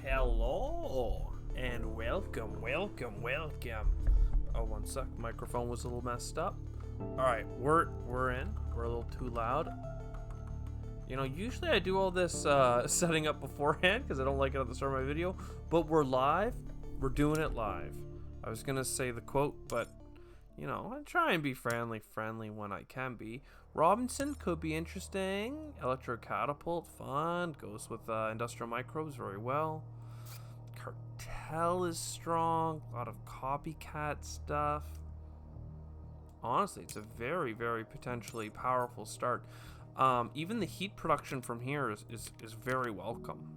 Hello and welcome. Oh, one sec. Microphone was a little messed up. All right, we're in. We're a little too loud. You know, usually I do all this setting up beforehand because I don't like it at the start of my video. But we're live. We're doing it live. I was gonna say the quote, but you know, I try and be friendly when I can be. Robinson could be interesting. Electro Catapult, fun. Goes with Industrial Microbes very well. Cartel is strong. A lot of copycat stuff. Honestly, it's a very, very potentially powerful start. Even the heat production from here is very welcome,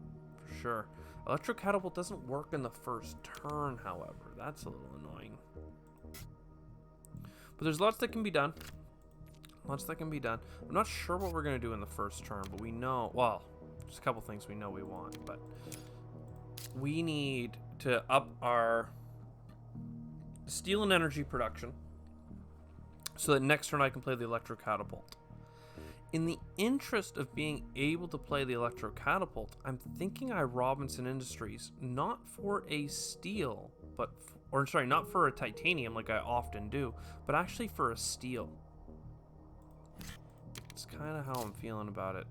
for sure. Electro Catapult doesn't work in the first turn, however. That's a little annoying. But there's lots that can be done. I'm not sure what we're going to do in the first turn, but we know... Well, there's a couple things we know we want, but... We need to up our steel and energy production so that next turn I can play the Electro Catapult. In the interest of being able to play the Electro Catapult, I'm thinking I Robinson Industries, not for a steel, but... Or, sorry, not for a titanium like I often do, but actually for a steel. It's kind of how I'm feeling about it.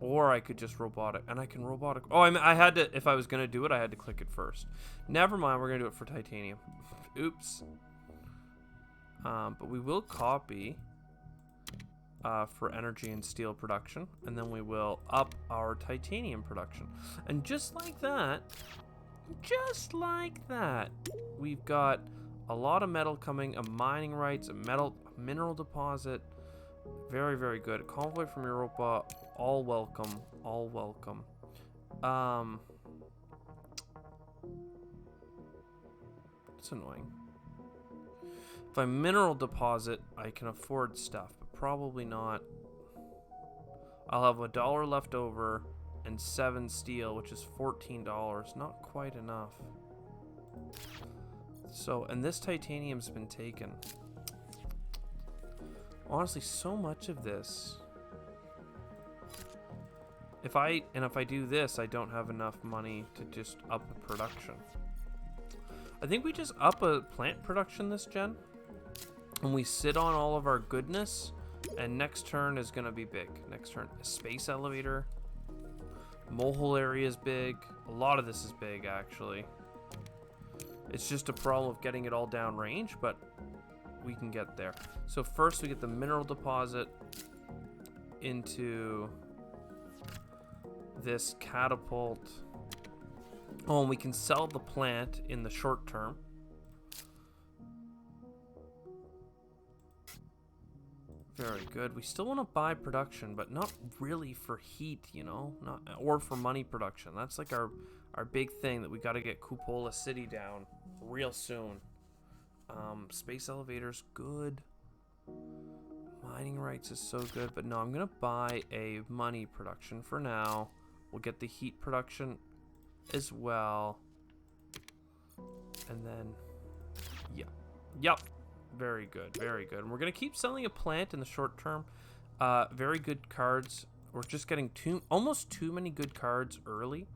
Or I could just robotic, and I can robotic. Oh, I had to, if I was going to do it, I had to click it first. Never mind, we're going to do it for titanium. Oops. But we will copy for energy and steel production, and then we will up our titanium production. And just like that, we've got a lot of metal coming, a mining rights, a mineral deposit. Very, very good. Convoy from Europa, all welcome, all welcome. It's annoying. If I mineral deposit, I can afford stuff, but probably not. I'll have $1 left over and 7 steel, which is $14. Not quite enough. So, and this titanium's been taken. Honestly, so much of this. If I do this, I don't have enough money to just up the production. I think we just up a plant production this gen. And we sit on all of our goodness. And next turn is going to be big. Next turn, a space elevator. Molehole area is big. A lot of this is big, actually. It's just a problem of getting it all down range, but we can get there. So first we get the mineral deposit into this catapult. Oh, and we can sell the plant in the short term. Very good. We still want to buy production, but not really for heat, you know, or for money production. That's like our big thing that we got to get Cupola City down real soon. Space elevators, good. Mining rights is so good, but no, I'm gonna buy a money production for now. We'll get the heat production as well, and then yep. Very good, very good. And we're gonna keep selling a plant in the short term. Very good cards. We're just getting almost too many good cards early,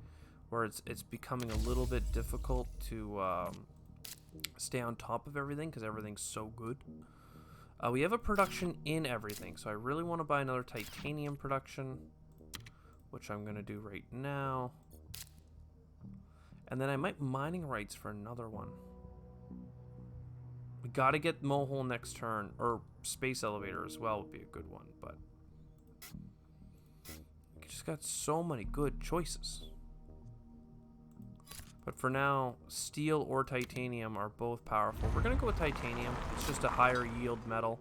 where it's becoming a little bit difficult to stay on top of everything because everything's so good. We have a production in everything, so I really want to buy another titanium production, which I'm gonna do right now. And then I might mining rights for another one. We gotta get Molehole next turn, or space elevator as well would be a good one, but we just got so many good choices. But for now, steel or titanium are both powerful. We're gonna go with titanium. It's just a higher yield metal.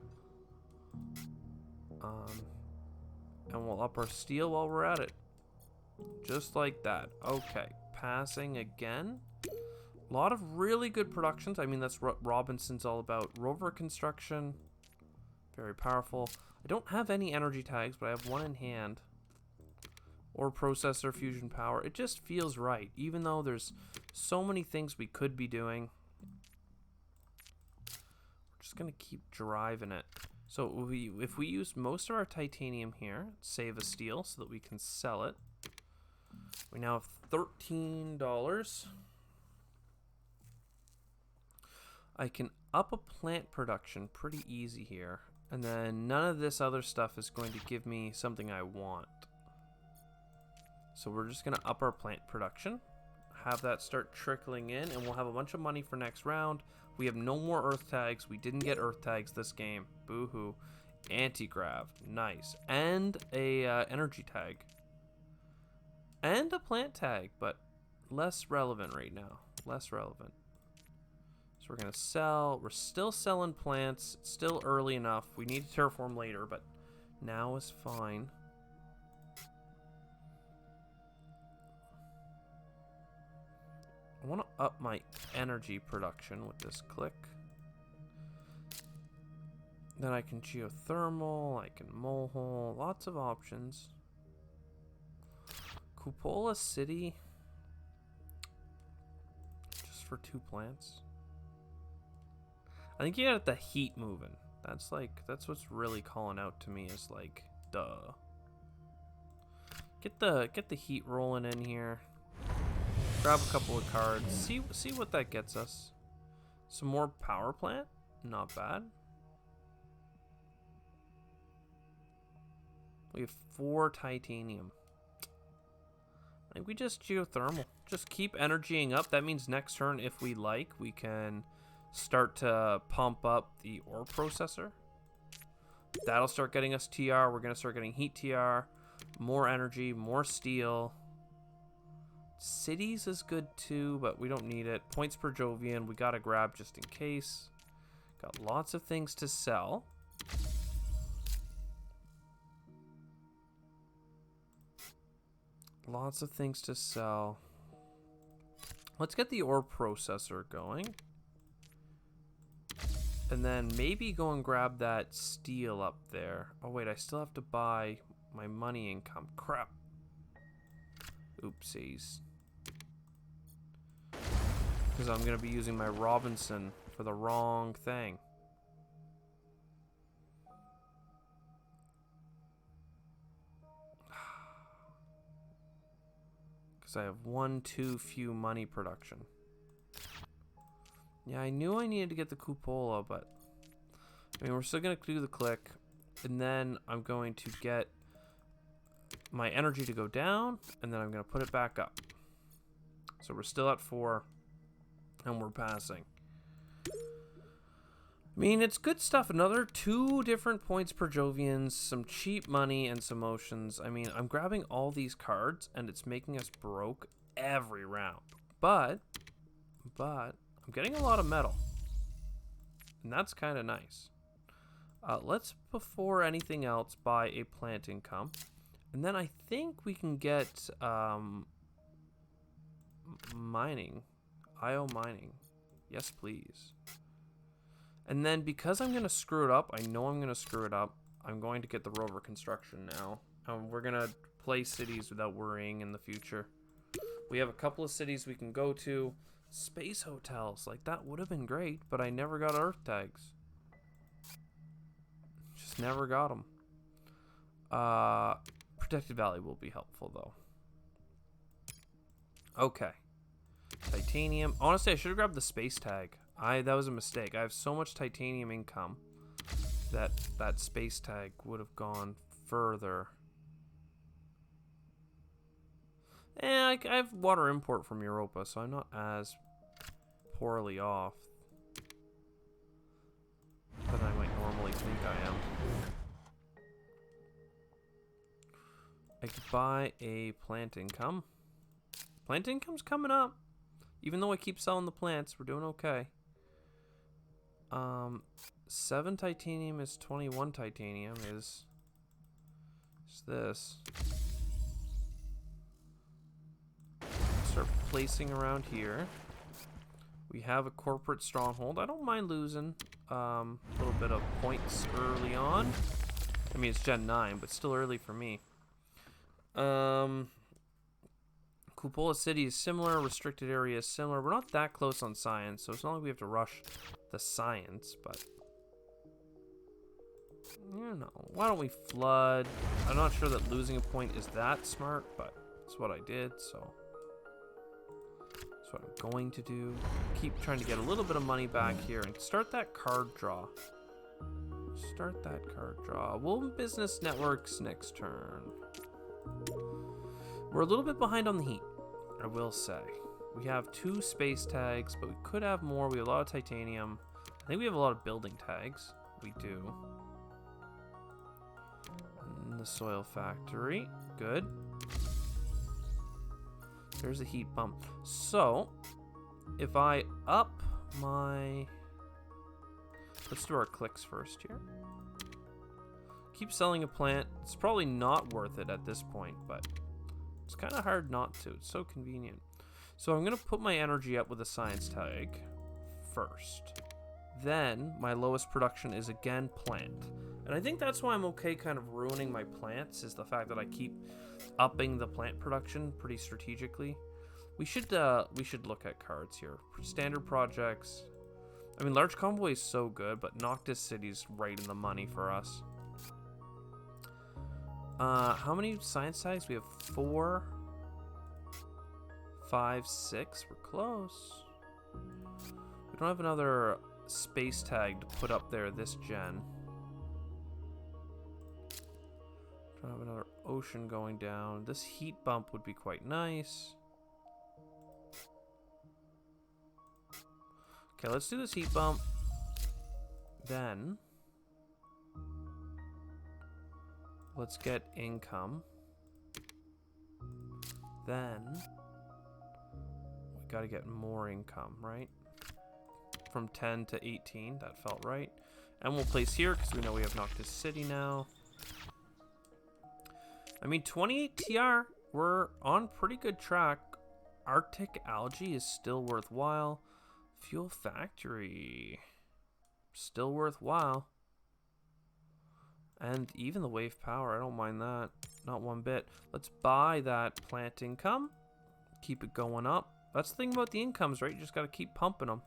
And we'll up our steel while we're at it. Just like that. Okay, passing again. A lot of really good productions. I mean, that's what Robinson's all about. Rover construction, very powerful. I don't have any energy tags, but I have one in hand. Or processor fusion power. It just feels right, even though there's so many things we could be doing. We're just gonna keep driving it. So if we use most of our titanium here, save a steel so that we can sell it. We now have $13. I can up a plant production pretty easy here. And then none of this other stuff is going to give me something I want. So we're just going to up our plant production. Have that start trickling in, and we'll have a bunch of money for next round. We have no more earth tags. We didn't get earth tags this game. Boo-hoo. Anti-grav. Nice. And a energy tag. And a plant tag, but less relevant right now. Less relevant. So we're going to sell. We're still selling plants. It's still early enough. We need to terraform later, but now is fine. I want to up my energy production with this click. Then I can geothermal, I can molehole, lots of options. Cupola City, just for 2 plants. I think you got the heat moving. That's what's really calling out to me is like, duh. Get the heat rolling in here. Grab a couple of cards. See what that gets us. Some more power plant. Not bad. We have 4 titanium. I think we just geothermal. Just keep energying up. That means next turn, if we like, we can start to pump up the ore processor. That'll start getting us TR. We're going to start getting heat TR. More energy, more steel. Cities is good too, but we don't need it. Points per Jovian, we gotta grab just in case. Got lots of things to sell. Lots of things to sell. Let's get the ore processor going. And then maybe go and grab that steel up there. Oh wait, I still have to buy my money income. Crap. Oopsies. Because I'm going to be using my Robinson for the wrong thing. Because I have one too few money production. Yeah, I knew I needed to get the cupola, but I mean, we're still going to do the click. And then I'm going to get my energy to go down, and then I'm going to put it back up. So we're still at 4. And we're passing. I mean, it's good stuff. Another 2 different points per Jovians, some cheap money, and some motions. I mean, I'm grabbing all these cards, and it's making us broke every round. But, I'm getting a lot of metal. And that's kind of nice. Let's, before anything else, buy a plant income. And then I think we can get mining. IO mining. Yes, please. And then because I'm going to screw it up, I know I'm going to screw it up, I'm going to get the rover construction now. We're going to play cities without worrying in the future. We have a couple of cities we can go to. Space hotels. Like, that would have been great, but I never got earth tags. Just never got them. Protected Valley will be helpful, though. Okay. Titanium. Honestly, I should have grabbed the space tag. That was a mistake. I have so much titanium income that that space tag would have gone further. I have water import from Europa, so I'm not as poorly off than I might normally think I am. I could buy a plant income. Plant income's coming up. Even though I keep selling the plants, we're doing okay. 7 titanium is 21 titanium is this. Start placing around here. We have a corporate stronghold. I don't mind losing a little bit of points early on. I mean, it's Gen 9, but still early for me. Cupola City is similar. Restricted area is similar. We're not that close on science, so it's not like we have to rush the science, but You know, why don't we flood? I'm not sure that losing a point is that smart, but it's what I did, so that's what I'm going to do. Keep trying to get a little bit of money back here and start that card draw. Start that card draw. Will Business Networks next turn. We're a little bit behind on the heat, I will say. We have 2 space tags, but we could have more. We have a lot of titanium. I think we have a lot of building tags. We do. And the soil factory. Good. There's a heat pump. So, if I up my... Let's do our clicks first here. Keep selling a plant. It's probably not worth it at this point, but it's kind of hard not to. It's so convenient. So I'm going to put my energy up with a science tag first. Then my lowest production is again plant. And I think that's why I'm okay kind of ruining my plants, is the fact that I keep upping the plant production pretty strategically. We should look at cards here. Standard projects. I mean, Large Convoy is so good, but Noctis City's right in the money for us. How many science tags? We have 4, 5, 6. We're close. We don't have another space tag to put up there this gen. Don't have another ocean going down. This heat bump would be quite nice. Okay, let's do this heat bump. Then let's get income. Then we got to get more income, right? From 10 to 18, that felt right. And we'll place here because we know we have Noctis City now. I mean, 28 TR, we're on pretty good track. Arctic algae is still worthwhile. Fuel factory, still worthwhile. And even the wave power, I don't mind that. Not one bit. Let's buy that plant income. Keep it going up. That's the thing about the incomes, right? You just got to keep pumping them.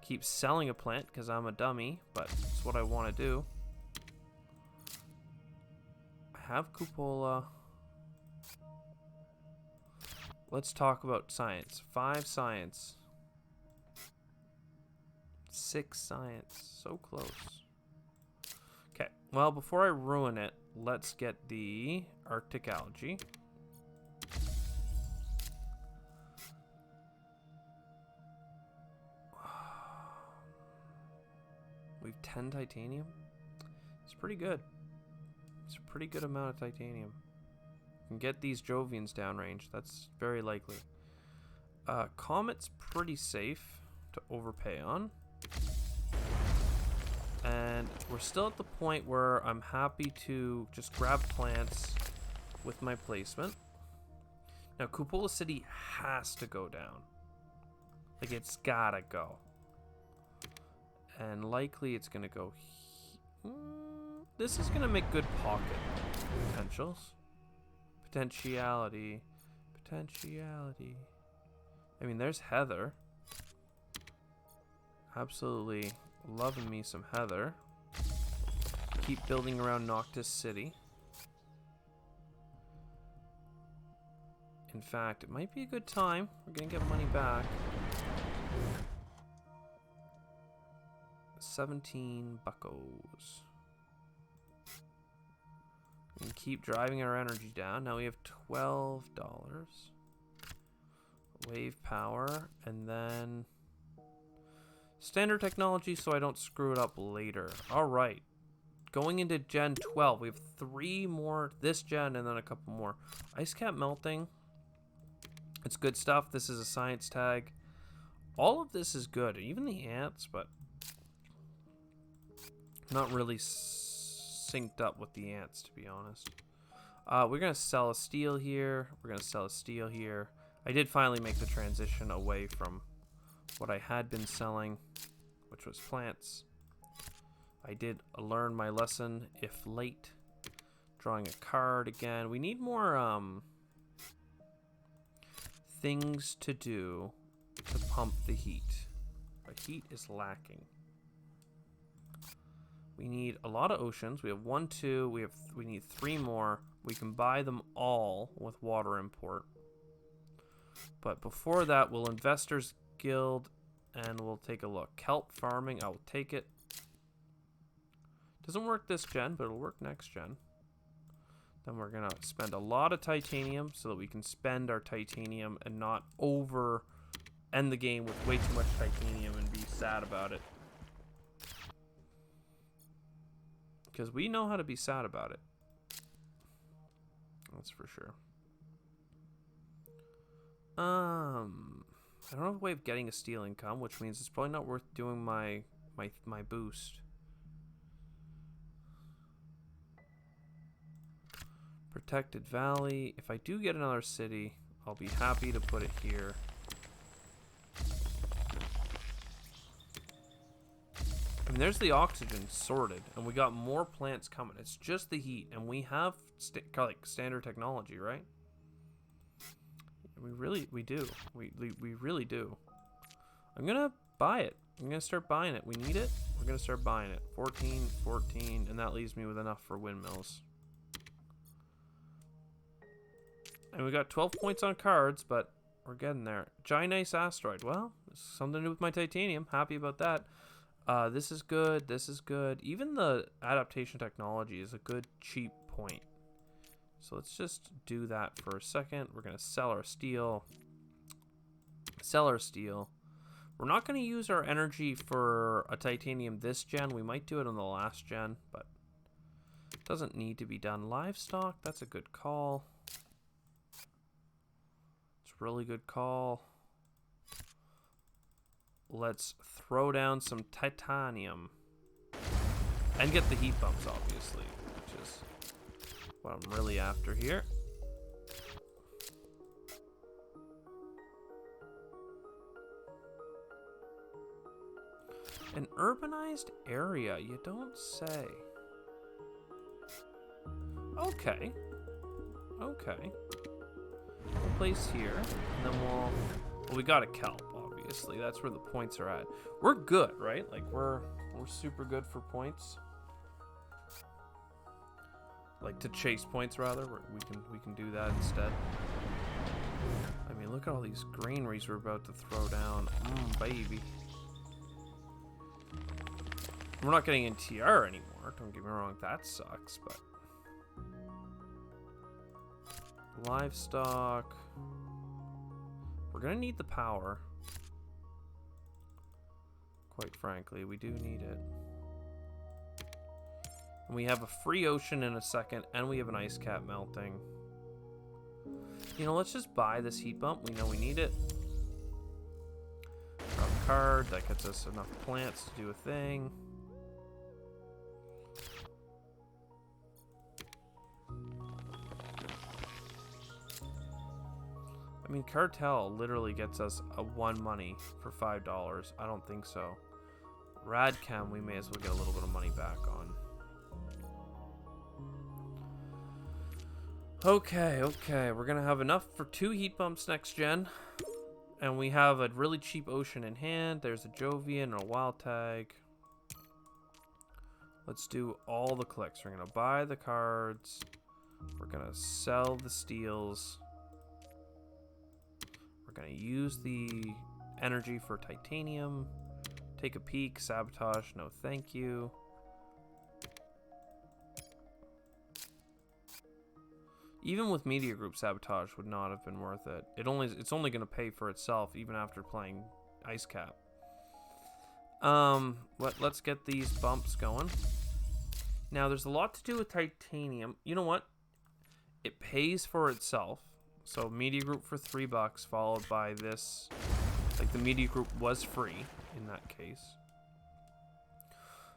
Keep selling a plant because I'm a dummy, but it's what I want to do. I have cupola. Let's talk about science. 5 science. 6 science. So close. Okay, well, before I ruin it, let's get the Arctic algae. We've 10 titanium. It's pretty good. It's a pretty good amount of titanium. Can get these Jovians downrange. That's very likely. Comet's pretty safe to overpay on. And we're still at the point where I'm happy to just grab plants with my placement. Now, Cupola City has to go down. Like, it's gotta go. And likely it's gonna go... This is gonna make good pocket potentials. Potentiality. Potentiality. I mean, there's Heather. Absolutely loving me some Heather. Keep building around Noctis City. In fact, it might be a good time. We're gonna get money back. 17 buckos. And keep driving our energy down. Now we have $12. Wave power, and then standard technology so I don't screw it up later. Alright. Going into Gen 12, we have 3 more this gen and then a couple more. Ice cap melting. It's good stuff. This is a science tag. All of this is good. Even the ants, but not really synced up with the ants, to be honest. We're going to sell a steel here. We're going to sell a steel here. I did finally make the transition away from what I had been selling, which was plants. I did learn my lesson, if late. Drawing a card again. We need more things to do to pump the heat. Our heat is lacking. We need a lot of oceans. We have 1, 2. We need 3 more. We can buy them all with water import. But before that, we'll Investors Guild and we'll take a look. Kelp farming, I will take it. Doesn't work this gen, but it'll work next gen. Then we're gonna spend a lot of titanium so that we can spend our titanium and not end the game with way too much titanium and be sad about it. Because we know how to be sad about it. That's for sure. I don't have a way of getting a steel income, which means it's probably not worth doing my boost. Protected Valley. If I do get another city, I'll be happy to put it here. I mean, there's the oxygen sorted, and we got more plants coming. It's just the heat, and we have like standard technology, right? We do. We really do. I'm gonna buy it. I'm gonna start buying it. We need it. We're gonna start buying it. 14, 14, and that leaves me with enough for windmills. And we got 12 points on cards, but we're getting there. Giant Ice Asteroid. Well, something to do with my titanium. Happy about that. This is good. This is good. Even the adaptation technology is a good cheap point. So let's just do that for a second. We're going to sell our steel. Sell our steel. We're not going to use our energy for a titanium this gen. We might do it on the last gen, but it doesn't need to be done. Livestock, that's a good call. It's a really good call. Let's throw down some titanium. And get the heat bumps, obviously, which is what I'm really after here. An urbanized area, you don't say. Okay. Okay. We'll place here, and then well, we got a kelp, obviously. That's where the points are at. We're good, right? Like, we're super good for points. Like, to chase points, rather. We can do that instead. I mean, look at all these granaries we're about to throw down. Baby. We're not getting in TR anymore. Don't get me wrong, that sucks, but... Livestock. We're gonna need the power. Quite frankly, we do need it. And we have a free ocean in a second, and we have an ice cap melting. You know, let's just buy this heat bump. We know we need it. Draw a card. That gets us enough plants to do a thing. I mean, Cartel literally gets us a 1 money for $5. I don't think so. Radcam, we may as well get a little bit of money back on. Okay, okay. We're going to have enough for 2 heat bumps next gen. And we have a really cheap ocean in hand. There's a Jovian and a wild tag. Let's do all the clicks. We're going to buy the cards. We're going to sell the steels. We're going to use the energy for titanium. Take a peek. Sabotage. No, thank you. Even with Media Group, Sabotage would not have been worth it. It's only going to pay for itself even after playing Ice Cap. Let's get these bumps going. Now, there's a lot to do with titanium. You know what? It pays for itself. So Media Group for $3, followed by this. Like, the Media Group was free in that case.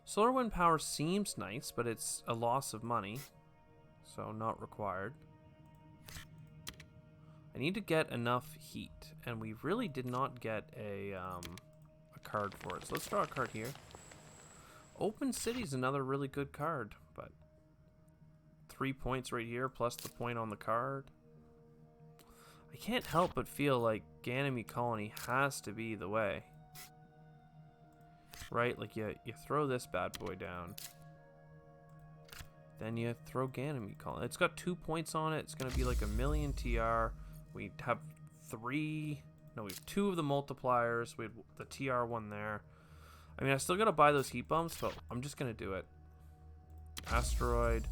Solar Wind Power seems nice, but it's a loss of money. So not required. I need to get enough heat, and we really did not get a card for it. So let's draw a card here. Open City is another really good card, but 3 points right here plus the point on the card. I can't help but feel like Ganymede Colony has to be the way. Right? Like, you throw this bad boy down. then you throw Ganymede Colony. It's got 2 points on it. It's going to be like 1,000,000 TR. We have 2 of the multipliers. We have the TR one there. I mean, I still got to buy those heat bumps, but I'm just going to do it. Asteroid.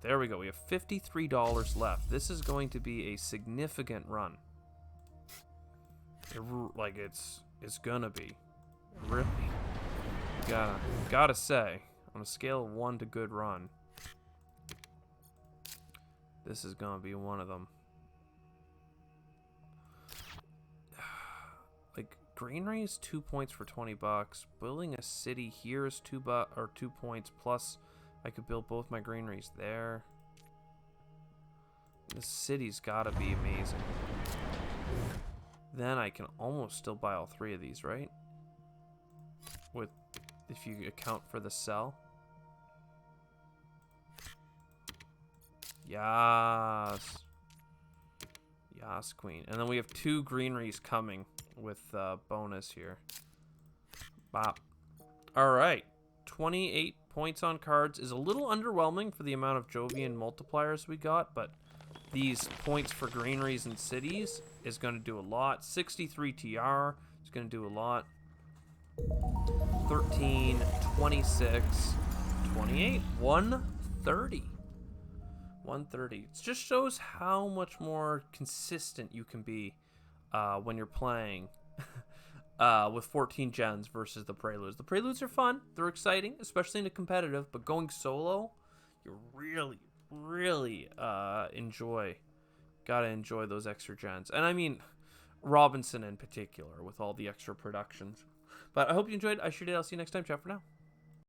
There we go. We have $53 left. This is going to be a significant run. It's gonna be. Really. Gotta say, on a scale of 1 to good run, this is gonna be one of them. Like, greenery is 2 points for $20. Building a city here is 2 points, plus I could build both my greeneries there. This city's gotta be amazing. Then I can almost still buy all 3 of these, right? If you account for the cell. Yes. Yes, queen. And then we have 2 greeneries coming with bonus here. Bop. Alright. 28 points on cards is a little underwhelming for the amount of Jovian multipliers we got, but these points for greeneries and cities is going to do a lot. 63 TR is going to do a lot. 13, 26, 28, 130. 130. It just shows how much more consistent you can be when you're playing with 14 gens versus the Preludes. The Preludes are fun. They're exciting, especially in a competitive, but going solo, you really gotta enjoy those extra gens. And I mean, Robinson in particular, with all the extra productions. But I hope you enjoyed. I sure did. I'll see you next time. Ciao for now.